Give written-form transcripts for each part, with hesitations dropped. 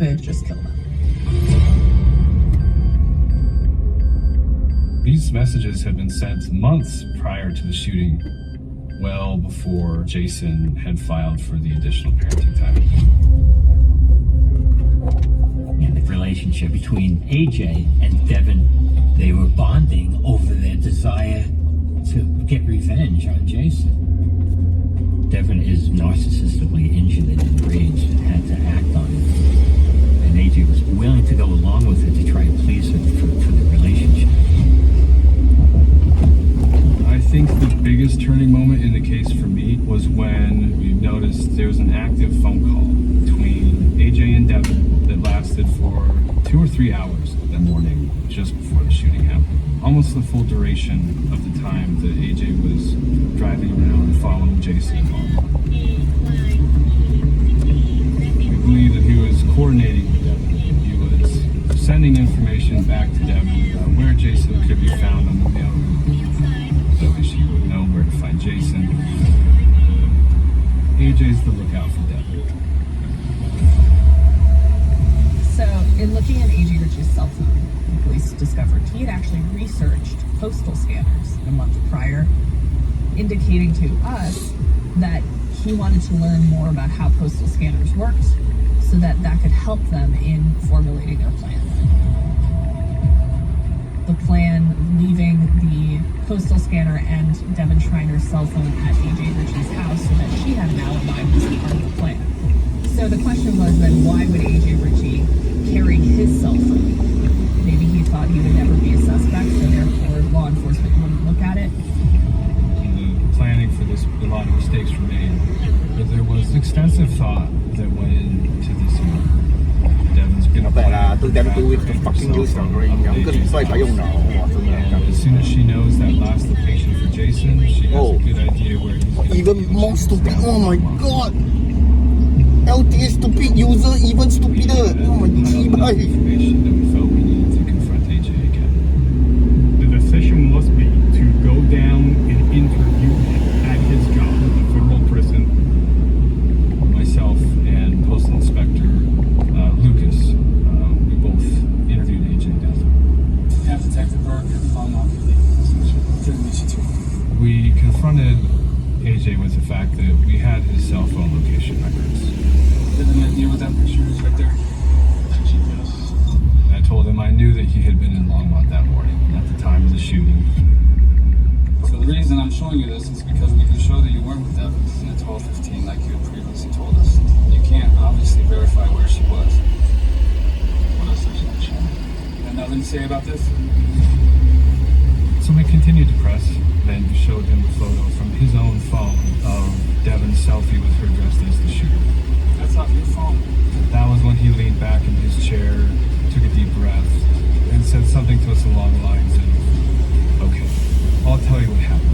They'd just kill them. These messages had been sent months prior to the shooting, well before Jason had filed for the additional parenting time. And the relationship between AJ and Devin, they were bonding over their desire to get revenge on Jason. Devin is narcissistically injured and enraged and had to act on it. And AJ was willing to go along with it to try and please her for the relationship. I think the biggest turning moment in the case for me was when we noticed there was an active phone call between AJ and Devin that lasted for 2 or 3 hours that morning just before the shooting happened. Almost the full duration of the time that AJ was driving around following Jason. We believe that he was coordinating with Devin. He was sending information back to Devin about where Jason could be found on the mail route. So she would know where to find Jason. AJ's the lookout for Devin. So, in looking at A.J. Ritchie's cell phone, the police discovered he had actually researched postal scanners a month prior, indicating to us that he wanted to learn more about how postal scanners worked so that could help them in formulating their plan. The plan leaving the postal scanner and Devin Schreiner's cell phone at A.J. Ritchie's house so that she had an alibi was part of the plan. So the question was then, why would A.J. Ritchie carry his cell phone? Maybe he thought he would never be a suspect, so therefore law enforcement wouldn't look at it. In the planning for this, a lot of mistakes were made, but there was extensive thought that went into this. Devin's been a Bella, tôi đem tôi with the fucking use of ring. I'm gonna play by your now. as soon as she knows that last location for Jason, she has Oh. a good idea where he's going. Even more stupid. Oh my god. LTA stupid user even stupider. Oh my Information god. that we felt we needed to confront AJ again. The decision must be to go down and interview him at his job at the federal prison. Myself and Postal Inspector Lucas, we both interviewed AJ down. Yeah, Detective Burke, I'm not really. Good to meet you too. We confronted AJ with the fact that we had his cell phone location records. Did the man deal with that picture is right there? GPS. And I told him I knew that he had been in Longmont that morning at the time of the shooting. So the reason I'm showing you this is because we can show that you weren't with Devin at 12:15 like you had previously told us. You can't obviously verify where she was. What else did you show? You had nothing to say about this? So we continued to press, then showed him the photo from his own phone of Devin's selfie with her dressed as the shooter. That's off your phone. That was when he leaned back in his chair, took a deep breath, and said something to us along the lines of, "Okay, I'll tell you what happened."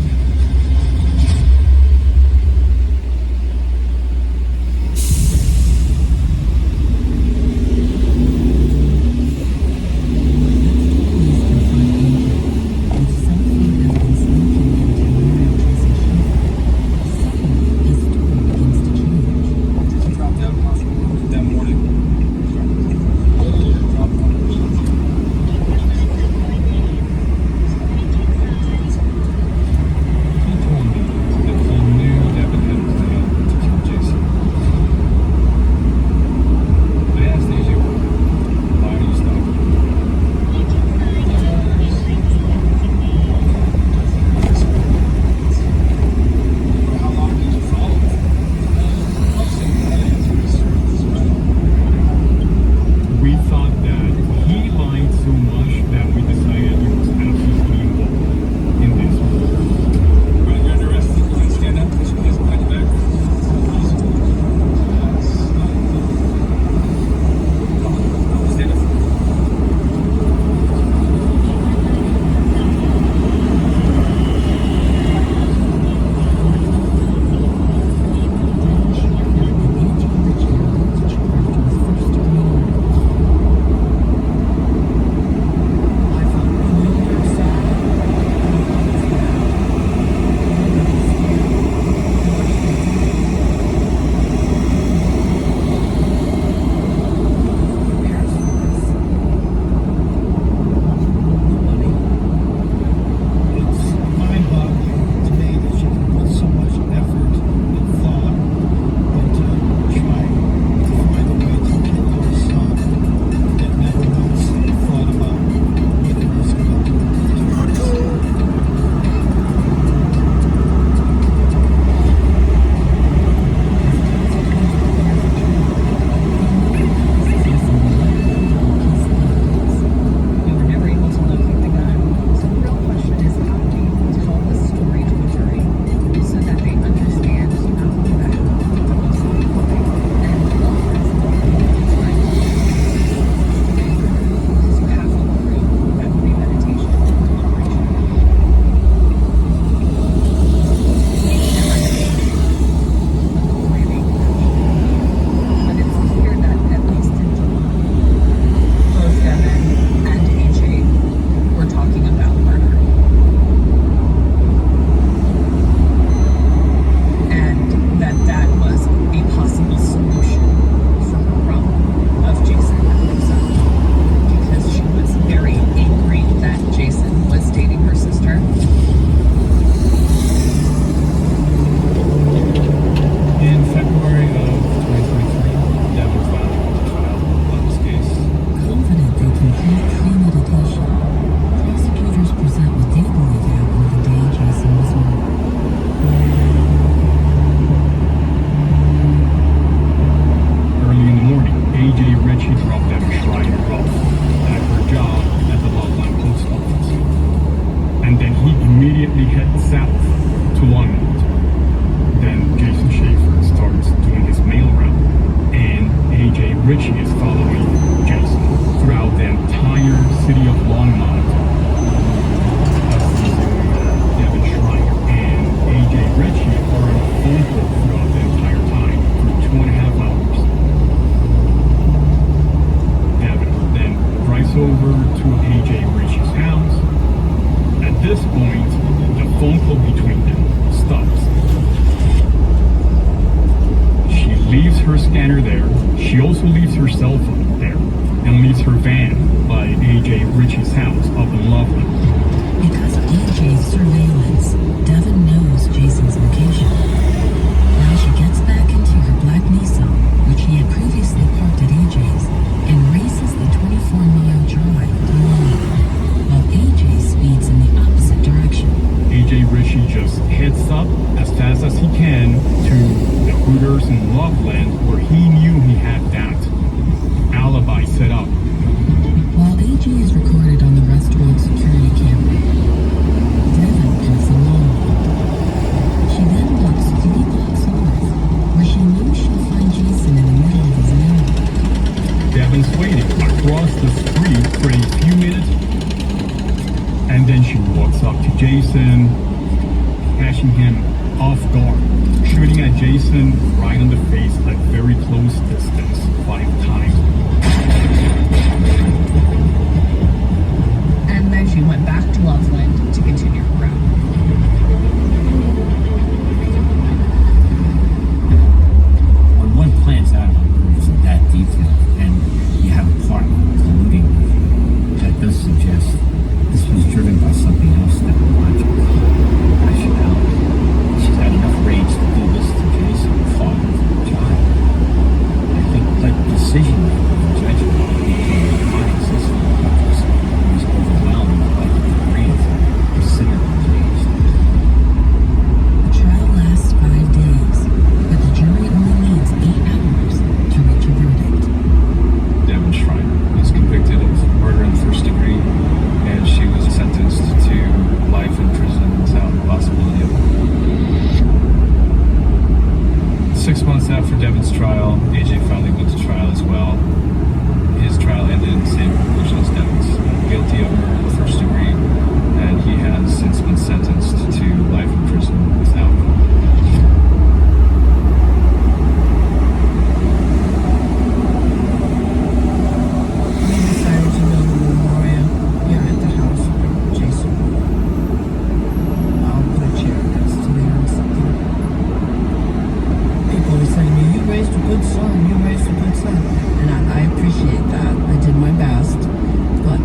drop Devin Schreier off at her job at the Loveland Post Office. And then he immediately heads south to Longmont. Then Jason Schaefer starts doing his mail route, and AJ Ritchie is following Jason throughout the entire city of Longmont. Devin Schreier and AJ Ritchie are on a phone call throughout the entire time for 2.5 hours. Devin then drives over to AJ Ritchie's house. At this point, the phone call between them stops. She leaves her scanner there. She also leaves her cell phone there and leaves her van by AJ Ritchie's house up in Loveland. Because of AJ's surveillance, Devin knows Jason's location. Now she gets back into her black Nissan, which he had previously parked at AJ's, and races the 24-mile drive to Longmont, while AJ speeds in the opposite direction. AJ Ritchie just heads up as fast as he can to the Hooters in Loveland, where he knew he had that alibi set up. While AJ is recorded on the restaurant security camera, Devin heads to Longmont. She then walks 3 blocks north, where she knows she'll find Jason in the middle of his neighborhood. Devin's waiting across the street for a few minutes, and then she walks up to Jason, catching him off guard, shooting at Jason right on the face at very close distance 5 times. And then she went back to Loveland to continue her route. When one plans out moves in that detail, and you have a partner colluding with you, that does suggest this was driven by something else than logic, rationality. She's had enough rage to do this to Jason, the father of her child. I think that decision making and judgment became non-existent because he was overwhelmed by the degree of consideration. The trial lasts 5 days, but the jury only needs 8 hours to reach a verdict. Devin Schreier was convicted of murder in the first degree, and she was sentenced to life in prison without the possibility of parole. 6 months after Devin's trial, AJ finally went to trial as well. His trial ended in the same conclusion as Devin's. Guilty of murder in the first degree, and he has since been sentenced to life in prison without parole. We decided to build a memorial here at the house for Jason. I'll put a chair next to there or something. People always say to me, you raised a good son, you raised a good son. And I appreciate that. I did my best. But a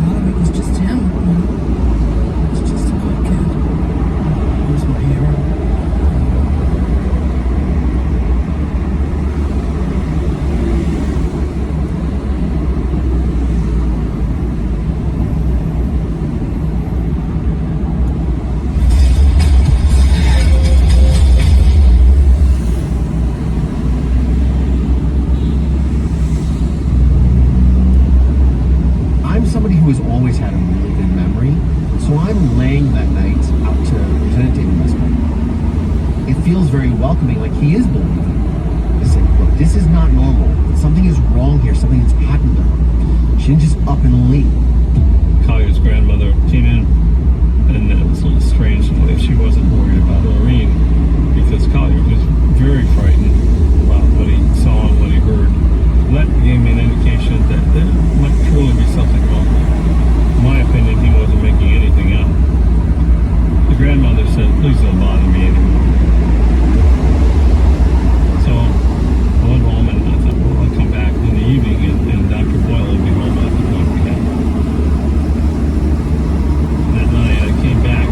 lot of it was just him. You know? He was just a good kid. He was my hero. I'm somebody who has always had a really good memory, so I'm laying that night out to Lieutenant David Westbrook. It feels very welcoming, like he is believing. He said, look, this is not normal. Something is wrong here. Something has happened to her. She didn't just up and leave. Collier's grandmother came in, and it was a little strange the way she wasn't worried about Lorraine, because Collier was very frightened about what he saw and what he heard. That gave me an indication that there might truly be something wrong. In my opinion, he wasn't making anything out. The grandmother said, please don't bother me anymore. So I went home and I thought, well, I'll come back in the evening and Dr. Boyle will be home after talk again. That night I came back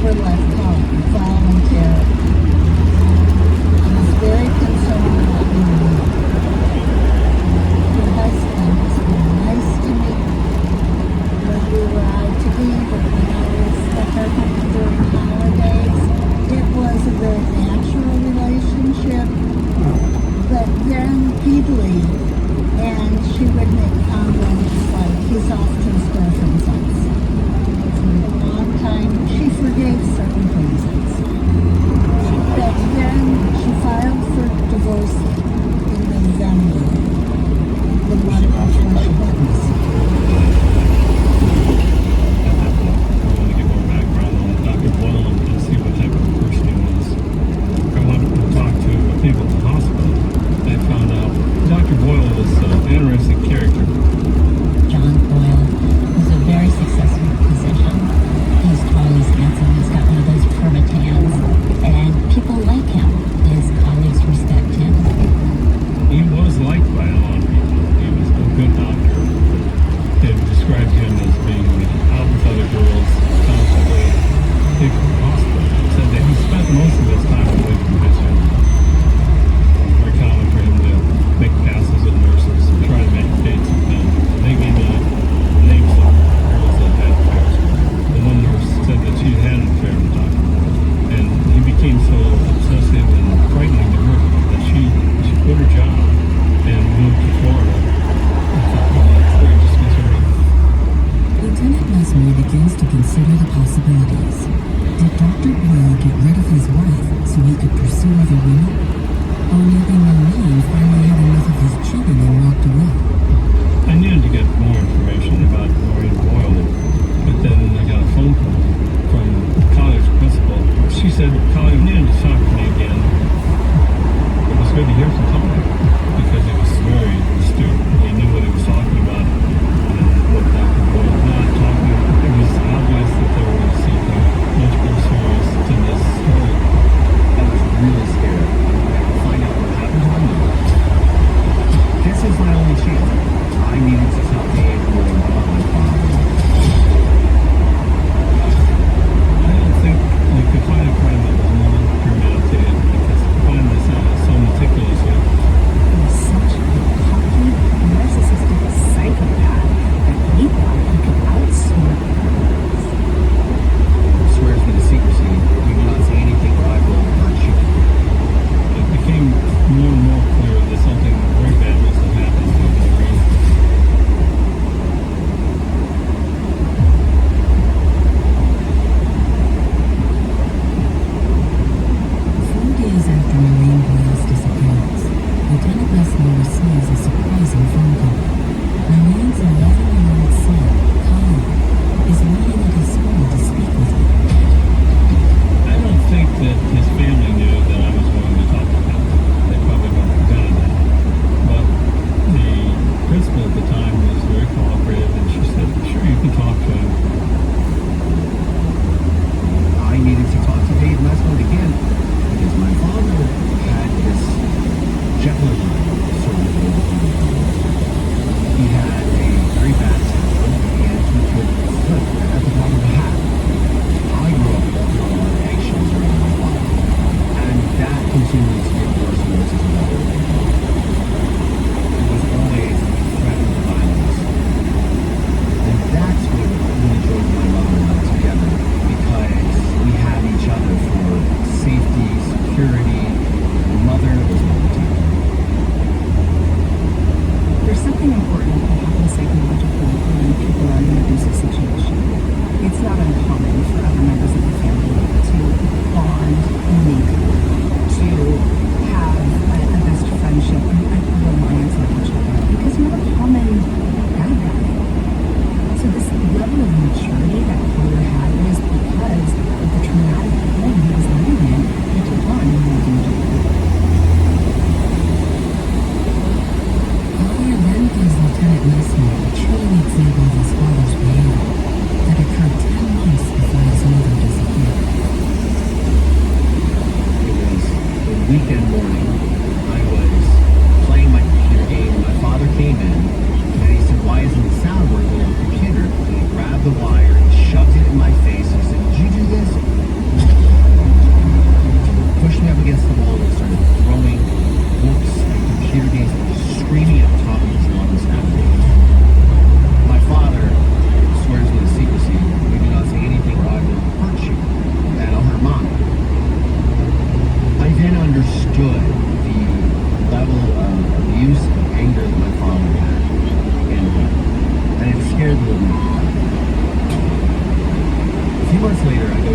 never left home, volunteered. I was very concerned about your mom. Your husband has been nice to me when we were out to eat or when I was at her home during holidays. It was a very natural relationship. But then he'd leave, and she would make comments like, he's off to his girlfriend's house. For a long time, she forgave certain reasons. But then she filed for divorce in November, the month before she got missing. I want to get more background on Dr. Boyle and see what type of person he was. I wanted to talk to people at the hospital. They found out Dr. Boyle was an interesting character. John Boyle was a very successful physician. He's tall, he's handsome, he's got one of those perma tans, and people like him. His colleagues respect him. He was liked by a lot of people. He was a good doctor. They described him as being out with other girls constantly. Big from the hospital. Said that he spent most of his time away from patients. Very common for him to make passes at nurses and try to make dates with them. They gave me names of girls that had affairs. The one nurse said that she had an affair with Dr. Boyle. And he became so obsessive and frightening to her that she quit her job and moved to Florida. I thought, well, that's very disconcerting. Lieutenant Mesmer begins to consider the possibilities. Did Dr. Boyle get rid of his wife so he could pursue other women? Or maybe Maureen finally had enough of his cheating and walked away? I needed to get more information about Maureen Boyle, but then I got a phone call from the college principal. She said, Colin needed to talk to me again. It was good to hear from Colin because he was very astute. He knew what he was talking about and what Dr. Boyle was not talking about. It was obvious that there was something much more serious to this story. I was really scared.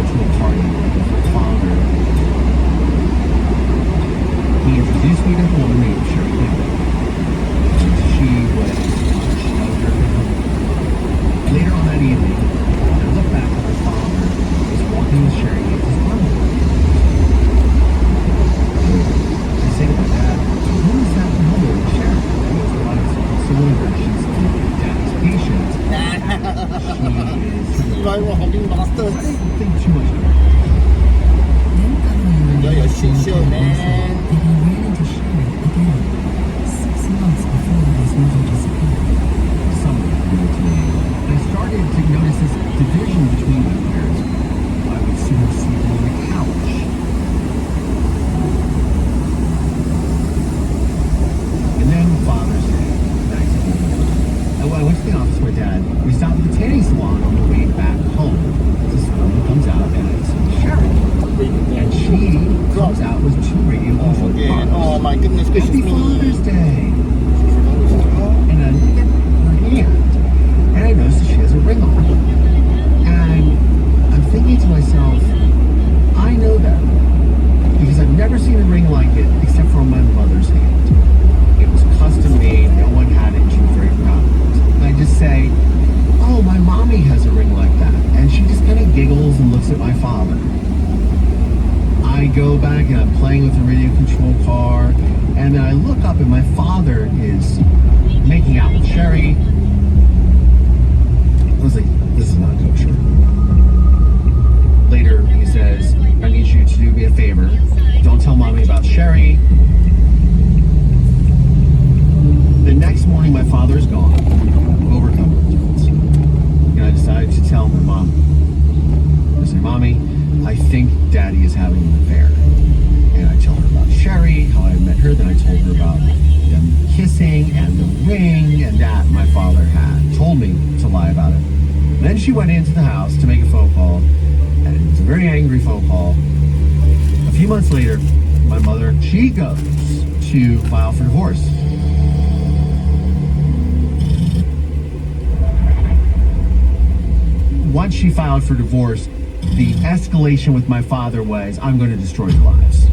go to a party with her father. He introduced me to a woman named Sherry Clinton. And she was much younger than her. Later on that evening, I look back at my father was walking with Sherry in his arm. I say to my dad, who is that woman, Sherry? He goes, well, I was consoling her. She's dad's patient. She is... I I didn't think too much of it. Then Collier Yeah, announced shit show, to man. Russell that he ran into Sherry again 6 months before his mother disappeared. Somewhere in the teenage, I started to notice this division between my parents. I would see them sleeping on the couch. And then Father's Day, 1989. I went to the office with Dad. We stopped at the tanning salon on the way back home. This woman comes out and it's Sherry. And she comes out with 2 radio controlled Again. cars. Oh my goodness gracious Happy me. Father's Day. And I look at her hand, and I notice that she has a ring on. And I'm thinking to myself, I know that because I've never seen a ring like it except for on my mother's hand. It was custom made, no one had it, and she was very proud of it. And I just say, oh, my mommy has a ring like that. And she just kind of giggles and looks at my father. I go back and I'm playing with the radio control car, and then I look up and my father is making out with Sherry. I was like, this is not kosher. Later, he says, I need you to do me a favor. Don't tell mommy about Sherry. The next morning, my father is gone. I'm overcome with guilt. And I decided to tell my mom. I said, Mommy, I think Daddy is having an affair. And I tell her about Sherry, how I met her. Then I told her about them kissing and the ring and that my father had told me to lie about it. Then she went into the house to make a phone call, and it was a very angry phone call. A few months later, my mother, she goes to file for divorce. Once she filed for divorce, the escalation with my father was, I'm going to destroy your lives.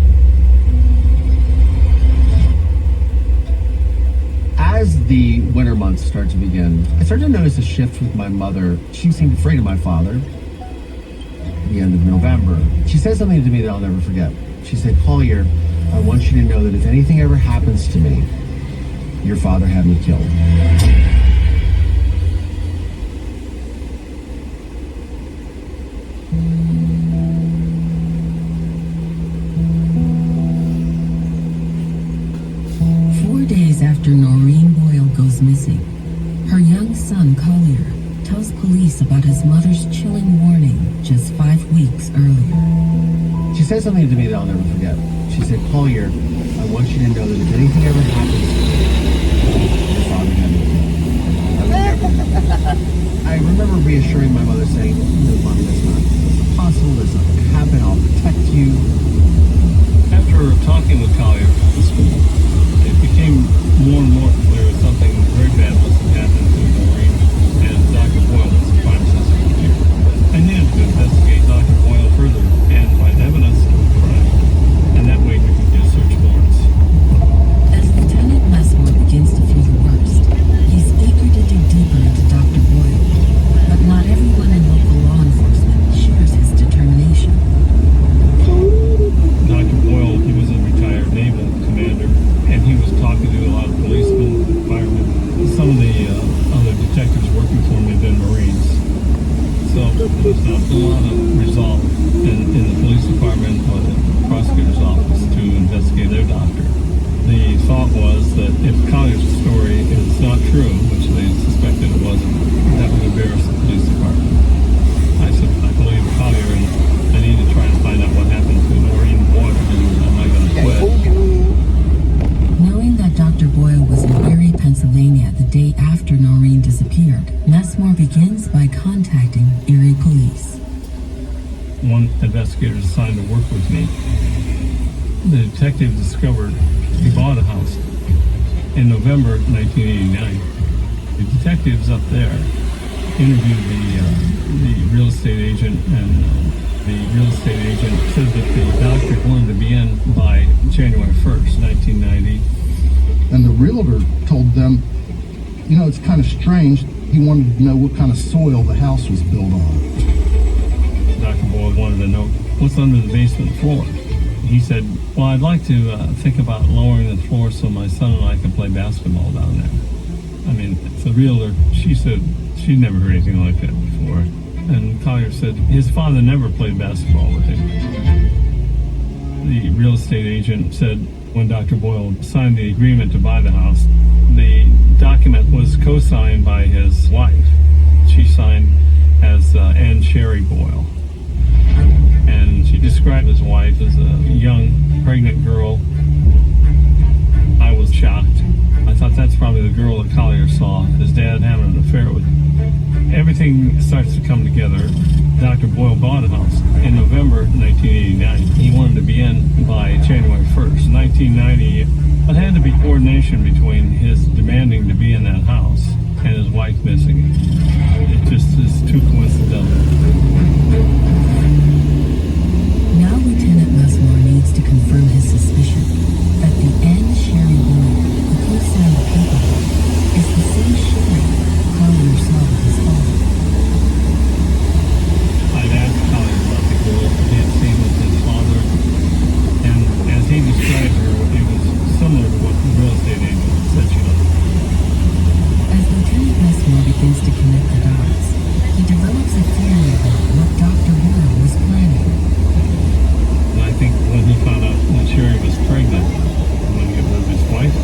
As the winter months start to begin, I started to notice a shift with my mother. She seemed afraid of my father at the end of November. She said something to me that I'll never forget. She said, Collier, I want you to know that if anything ever happens to me, your father had me killed. After Noreen Boyle goes missing, her young son Collier tells police about his mother's chilling warning just 5 weeks earlier. She said something to me that I'll never forget. She said, Collier, I want you to know that if anything ever happens to me, your father had me killed. I remember reassuring my mother saying, no, Mommy, that's not possible. That's not going to happen. I'll protect you. After talking with Collier, it became more and more clear that something very bad must have happened to Noreen and Dr. Boyle was the prime suspect here. I needed to investigate Dr. Boyle further and find evidence of the crime, and that way we could get search warrants. As Lieutenant Messmore begins to feel the worst, he's eager to dig deeper into Dr. Boyle, but not everyone in local law enforcement shares his determination. Dr. Boyle, he was a retired naval commander, and he was talking to a lot of policemen, firemen. Some of the other detectives working for him had been Marines. So there's not a lot of resolve in the police department or the prosecutor's office to investigate their doctor. The thought was that if Collier's story is not true, which they suspected it wasn't, that would embarrass the police department. I said, I believe Collier, and I need to try and find out what happened to Noreen Boyle, and I'm not going to quit. Knowing that Dr. Boyle was in Erie, Pennsylvania the day after Noreen disappeared, Messmore begins by contacting Erie police. One investigator is assigned to work with me. The detective discovered he bought a house in November 1989. The detectives up there interviewed the real estate agent and the real estate agent said that the doctor wanted to be in by January 1st, 1990. And the realtor told them, you know, it's kind of strange. He wanted to know what kind of soil the house was built on. Dr. Boyle wanted to know what's under the basement floor. He said, well, I'd like to think about lowering the floor so my son and I can play basketball down there. I mean, the realtor, she said she'd never heard anything like that before. And Collier said his father never played basketball with him. The real estate agent said when Dr. Boyle signed the agreement to buy the house, the document was co-signed by his wife. She signed as Ann Sherry Boyle. And she described his wife as a young, pregnant girl. I was shocked. I thought that's probably the girl that Collier saw his dad having an affair with. Everything starts to come together. Dr. Boyle bought a house in November 1989. He wanted to be in by January 1st. 1990, it had to be coordination between his demanding to be in that house and his wife missing. It just is too coincidental. Now Lieutenant Mesmore needs to confirm his suspicion that the Ann Sherry Boyle who could signed the paperwork is the same Sherry Collier saw with his father. I'd asked Collier about the girl he had seen with his father, and as he described her, it was similar to what the real estate agent said she looked. As Lieutenant Mesmore begins to connect the dots, he develops a theory about what Dr. Boyle was planning. And I think when he found out that Sherry was pregnant, he wanted to get rid of his wife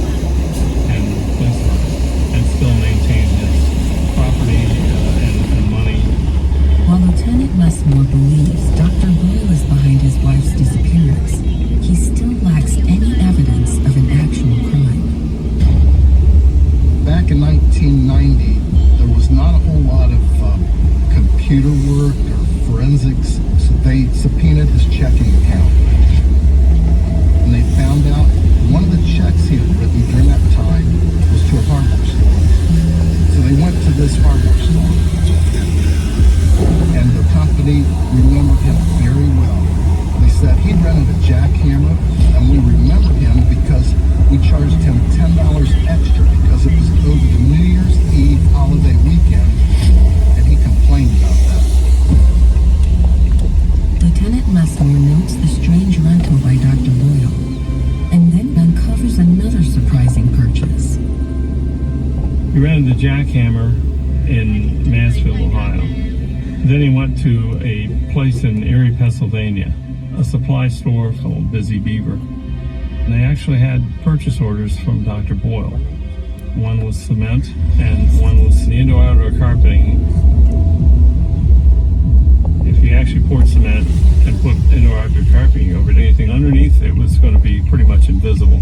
and still maintain his property and money. While Lieutenant Mesmore believes Dr. Boyle is behind his wife's disappearance, he still lacks any evidence of an actual crime. Back in 1990, there was not a whole lot of computer work or forensics, so they subpoenaed his checking account. And they found out one of the checks he had written during that time was to a hardware store. So they went to this hardware store, and the company remembered him very well. They said he rented a jackhammer, and we remember him because we charged him $10 extra because it was over the New Year's Eve holiday weekend, and he complained about that. Lieutenant Mesmore notes the strange rental by Dr. Boyle, and then uncovers another surprising purchase. He rented a jackhammer in Mansfield, Ohio. Then he went to a place in Erie, Pennsylvania, a supply store called Busy Beaver. And they actually had purchase orders from Dr. Boyle. One was cement and one was the indoor-outdoor carpeting. If you actually poured cement and put indoor-outdoor carpeting over anything underneath, it was going to be pretty much invisible.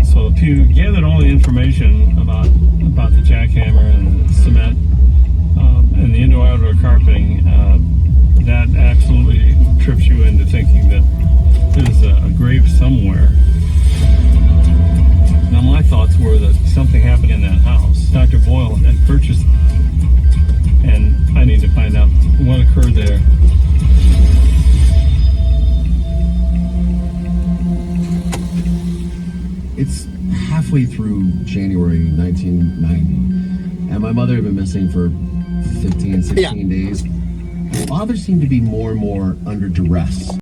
So if you gathered all the information about the jackhammer and the cement and the indoor-outdoor carpeting, that absolutely trips you into thinking that there's a grave somewhere. Now my thoughts were that something happened in that house. Dr. Boyle had purchased it, and I need to find out what occurred there. It's halfway through January 1990, and my mother had been missing for 15, 16 days. Father seemed to be more and more under duress.